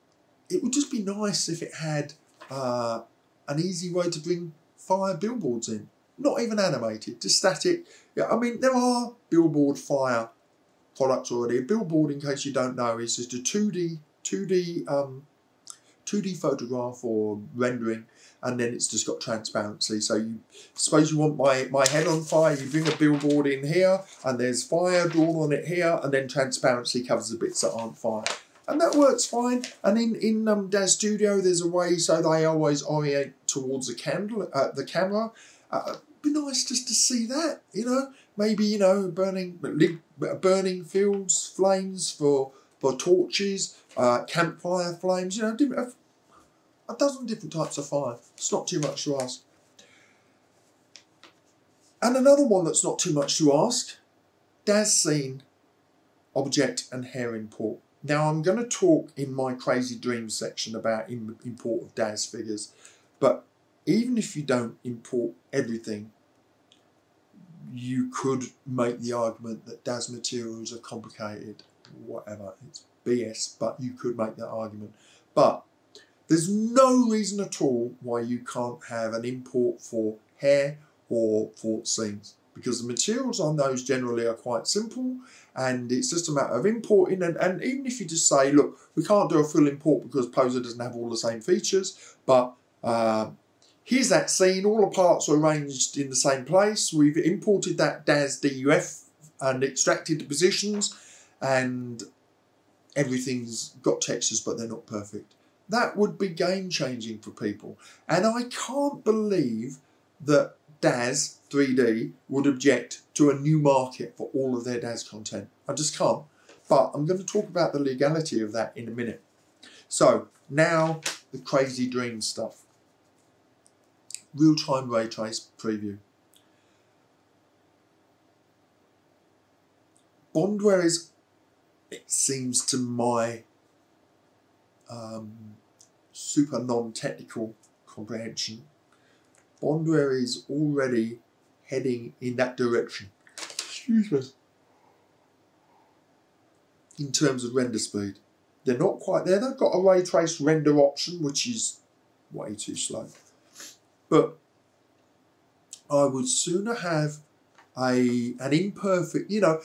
it would just be nice if it had an easy way to bring fire billboards in. Not even animated, just static. Yeah, I mean, there are billboard fire products already. A billboard, in case you don't know, is just a 2D photograph or rendering, and then it's just got transparency. So you suppose you want my head on fire, you bring a billboard in here, and there's fire drawn on it here, and then transparency covers the bits that aren't fire. And that works fine. And in DAZ Studio, there's a way so they always orient towards the camera. Be nice just to see that, you know. Maybe, you know, burning fields, flames for torches, campfire flames, you know, a dozen different types of fire. It's not too much to ask. And another one that's not too much to ask, DAZ scene, object and hair import. Now I'm going to talk in my crazy dreams section about import of DAZ figures, but even if you don't import everything, you could make the argument that DAZ materials are complicated, whatever, it's BS, but you could make that argument. But there's no reason at all why you can't have an import for hair or for scenes, because the materials on those generally are quite simple, and it's just a matter of importing. And even if you just say, look, we can't do a full import because Poser doesn't have all the same features, but here's that scene, all the parts are arranged in the same place, we've imported that DAZ DUF and extracted the positions, and everything's got textures but they're not perfect. That would be game changing for people. And I can't believe that DAZ 3D would object to a new market for all of their DAZ content. I just can't. But I'm going to talk about the legality of that in a minute. So now the crazy dream stuff. Real-time ray trace preview. Bondware is, it seems to my super non-technical comprehension, Bondware is already heading in that direction. Excuse me. In terms of render speed. They're not quite there. They've got a ray trace render option, which is way too slow. But I would sooner have an imperfect, you know,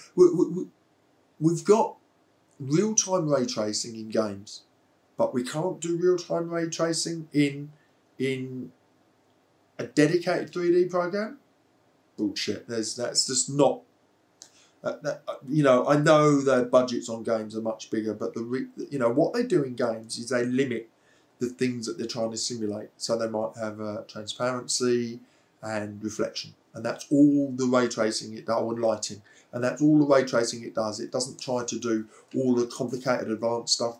we've got real-time ray tracing in games, but we can't do real-time ray tracing in a dedicated 3D program. Bullshit. That's just not. You know, I know the budgets on games are much bigger, but you know what they do in games is they limit the things that they're trying to simulate. So they might have transparency and reflection, and that's all the ray tracing it does, and lighting, and that's all the ray tracing it does. It doesn't try to do all the complicated advanced stuff.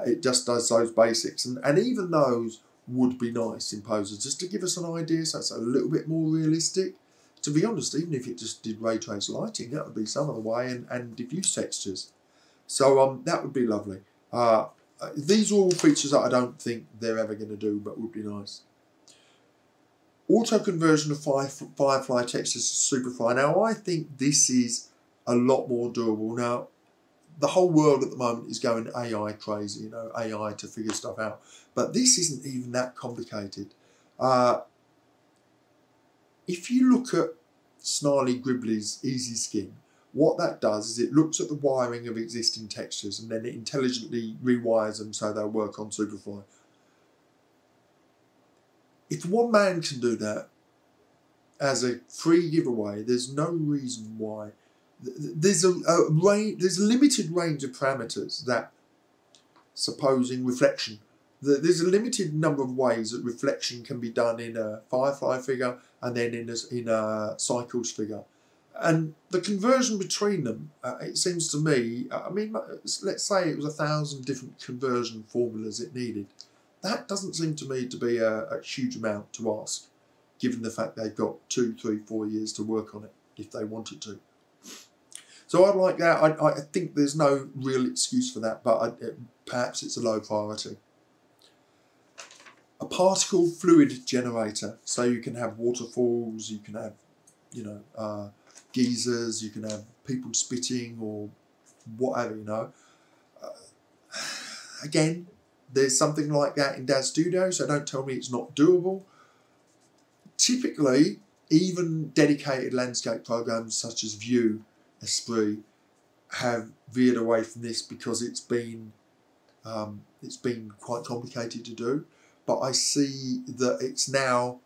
It just does those basics, and even those would be nice in Poser, just to give us an idea, so it's a little bit more realistic. To be honest, even if it just did ray trace lighting, that would be some of the way, and diffuse textures. So that would be lovely. These are all features that I don't think they're ever going to do, but would be nice. Auto conversion of Firefly textures to Superfly. Now, I think this is a lot more doable. Now, the whole world at the moment is going AI crazy, you know, AI to figure stuff out. But this isn't even that complicated. If you look at Snarly Gribbly's Easy Skin, what that does is it looks at the wiring of existing textures and then it intelligently rewires them so they'll work on Superfly. If one man can do that as a free giveaway, there's no reason why. There's a limited range of parameters that, supposing reflection, there's a limited number of ways that reflection can be done in a Firefly figure and then in a Cycles figure. And the conversion between them, it seems to me, I mean, let's say it was 1,000 different conversion formulas it needed. That doesn't seem to me to be a huge amount to ask, given the fact they've got 2, 3, 4 years to work on it, if they wanted to. So I'd like that. I think there's no real excuse for that, but perhaps it's a low priority. A particle fluid generator, so you can have waterfalls, you can have, you know, geysers, you can have people spitting or whatever, you know. again, there's something like that in DAZ Studio, so don't tell me it's not doable. Typically, even dedicated landscape programs such as Vue, Esprit, have veered away from this because it's been quite complicated to do. But I see that it's now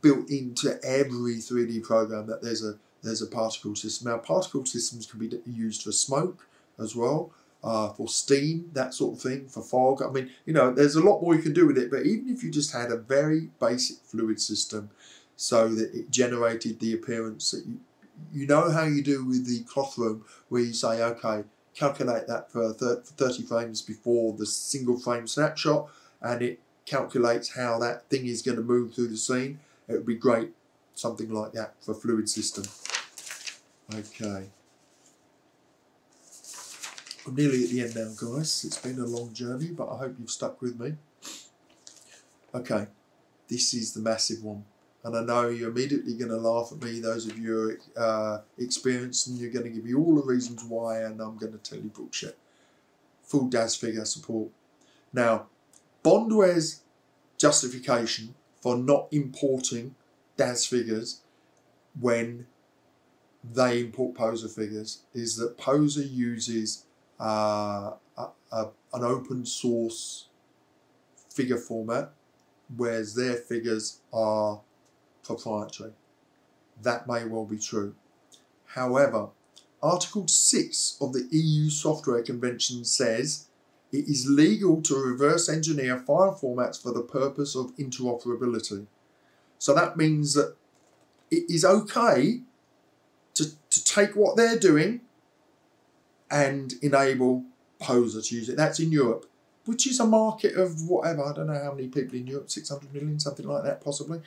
built into every 3D program that there's a particle system. Now, particle systems can be used for smoke as well, for steam, that sort of thing, for fog. I mean, you know, there's a lot more you can do with it. But even if you just had a very basic fluid system, so that it generated the appearance that you know how you do with the cloth room, where you say, okay, calculate that for 30 frames before the single frame snapshot, and it calculates how that thing is going to move through the scene. It would be great, something like that for a fluid system. Okay. I'm nearly at the end now, guys. It's been a long journey, but I hope you've stuck with me. Okay, this is the massive one. And I know you're immediately going to laugh at me, those of you who are experienced, and you're going to give me all the reasons why, and I'm going to tell you bullshit. Full DAZ figure support. Now, Bondware's justification for not importing DAZ figures when they import Poser figures is that Poser uses an open source figure format, whereas their figures are proprietary. That may well be true. However, Article 6 of the EU Software Convention says it is legal to reverse engineer file formats for the purpose of interoperability. So that means that it is okay to take what they're doing and enable Poser to use it. That's in Europe, which is a market of whatever, I don't know how many people in Europe, 600 million, something like that possibly.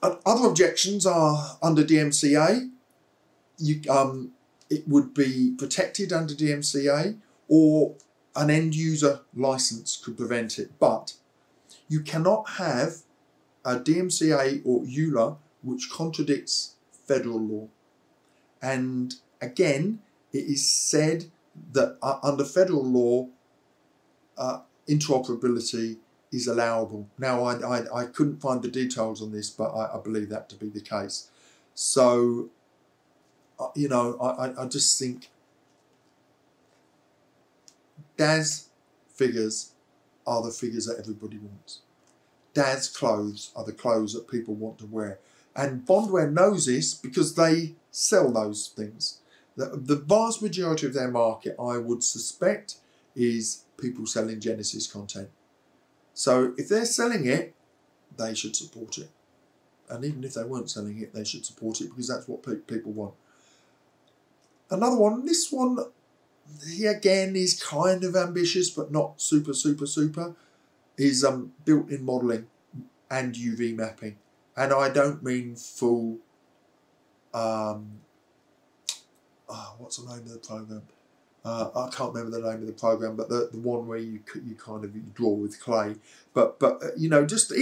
Other objections are under DMCA. It would be protected under DMCA, or an end user license could prevent it. But you cannot have a DMCA or EULA which contradicts federal law. And again, it is said that under federal law, interoperability is allowable. Now, I couldn't find the details on this, but I believe that to be the case. So, you know, I just think DAZ figures are the figures that everybody wants. DAZ clothes are the clothes that people want to wear. And Bondware knows this because they sell those things. The vast majority of their market, I would suspect, is people selling Genesis content. So if they're selling it, they should support it. And even if they weren't selling it, they should support it because that's what people want. Another one, this one, he again is kind of ambitious, but not super, is built-in modelling and UV mapping. And I don't mean full, what's the name of the program? I can't remember the name of the program, but the one where you kind of draw with clay. But you know, just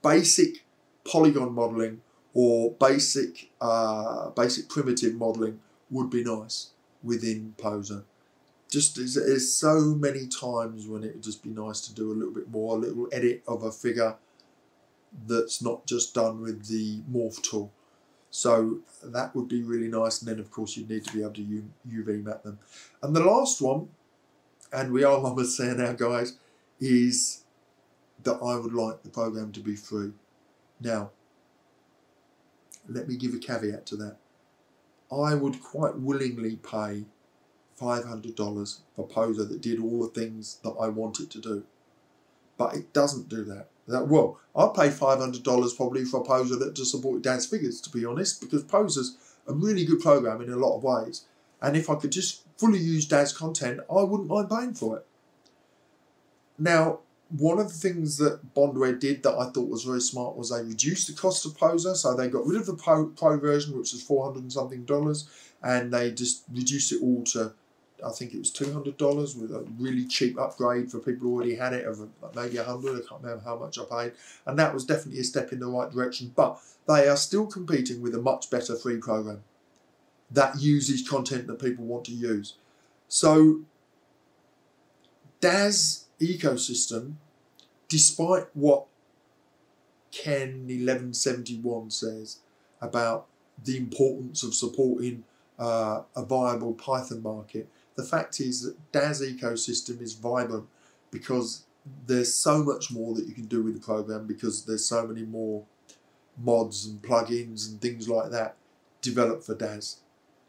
basic polygon modelling or basic primitive modelling would be nice within Poser. Just there's so many times when it would just be nice to do a little bit more, a little edit of a figure that's not just done with the morph tool. So that would be really nice, and then of course you'd need to be able to UV map them. And the last one, and we are almost there now guys, is that I would like the program to be free. Now, let me give a caveat to that. I would quite willingly pay $500 for Poser that did all the things that I want it to do. But it doesn't do that. Well, I'll pay $500 probably for a Poser that just supported DAZ figures, to be honest, because Poser's a really good program in a lot of ways. And if I could just fully use DAZ content, I wouldn't mind paying for it. Now, one of the things that Bondware did that I thought was very smart was they reduced the cost of Poser. So they got rid of the Pro version, which was $400 and something, and they just reduced it all to, I think it was $200 with a really cheap upgrade for people who already had it of maybe $100. I can't remember how much I paid. And that was definitely a step in the right direction. But they are still competing with a much better free program that uses content that people want to use. So DAS ecosystem, despite what Ken 1171 says about the importance of supporting a viable Python market, the fact is that DAS ecosystem is vibrant because there's so much more that you can do with the program, because there's so many more mods and plugins and things like that developed for DAS.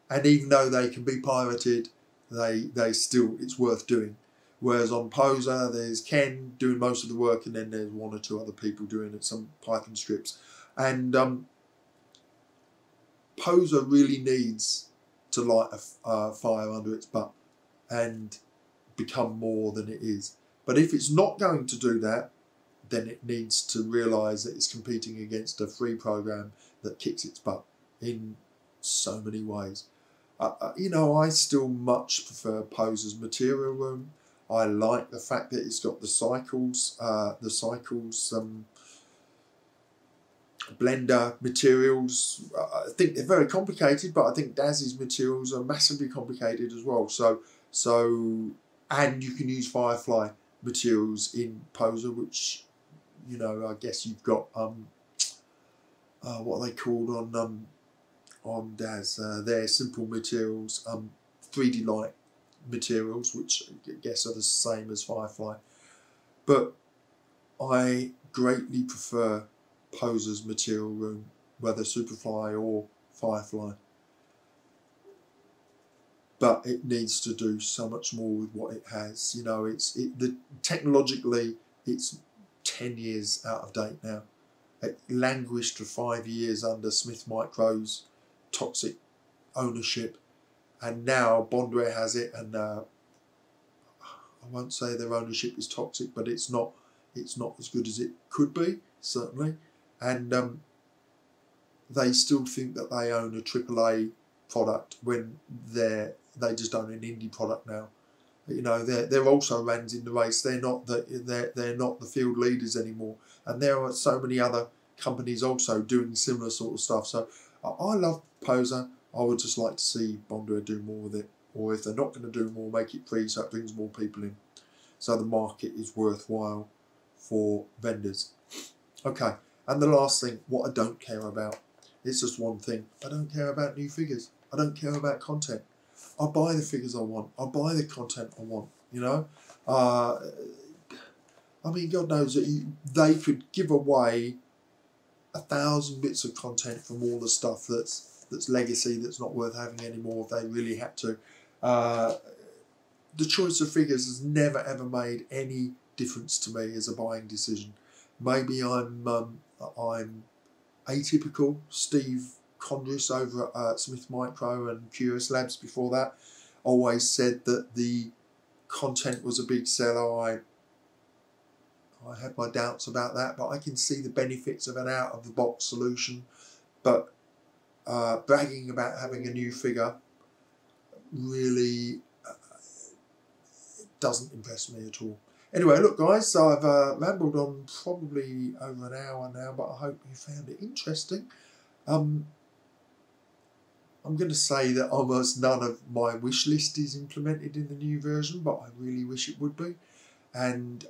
And even though they can be pirated, they still, it's worth doing. Whereas on Poser, there's Ken doing most of the work, and then there's one or two other people doing it, some Python scripts. And Poser really needs to light a fire under its butt and become more than it is. But if it's not going to do that, then it needs to realise that it's competing against a free program that kicks its butt in so many ways. You know, I still much prefer Poser's Material Room. I like the fact that it's got the cycles Blender materials. I think they're very complicated, but I think DAS's materials are massively complicated as well. And you can use Firefly materials in Poser, which, you know, I guess you've got what are they called on DAS? They're simple materials, 3D Light materials, which I guess are the same as Firefly. But I greatly prefer Poser's Material Room, whether Superfly or Firefly. But it needs to do so much more with what it has. You know, technologically it's 10 years out of date now. It languished for 5 years under Smith Micro's toxic ownership, and now Bondware has it, and I won't say their ownership is toxic, but it's not as good as it could be, certainly. And they still think that they own a AAA product when they just own an indie product now. You know, they're also rans in the race. They're not the field leaders anymore. And there are so many other companies also doing similar sort of stuff. So I love Poser. I would just like to see Bondware do more with it, or if they're not going to do more, make it free so it brings more people in, so the market is worthwhile for vendors. Okay, and the last thing, what I don't care about, it's just one thing. I don't care about new figures. I don't care about content. I buy the figures I want. I buy the content I want, you know. I mean, God knows that they could give away 1,000 bits of content from all the stuff that's legacy, that's not worth having anymore if they really had to. The choice of figures has never ever made any difference to me as a buying decision. Maybe I'm atypical. Steve Condris over at Smith Micro and Curious Labs before that always said that the content was a big seller. I had my doubts about that, but I can see the benefits of an out-of-the-box solution. But bragging about having a new figure really doesn't impress me at all. Anyway, look guys, so I've rambled on probably over an hour now, but I hope you found it interesting. I'm going to say that almost none of my wish list is implemented in the new version, but I really wish it would be. And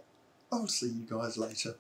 I'll see you guys later.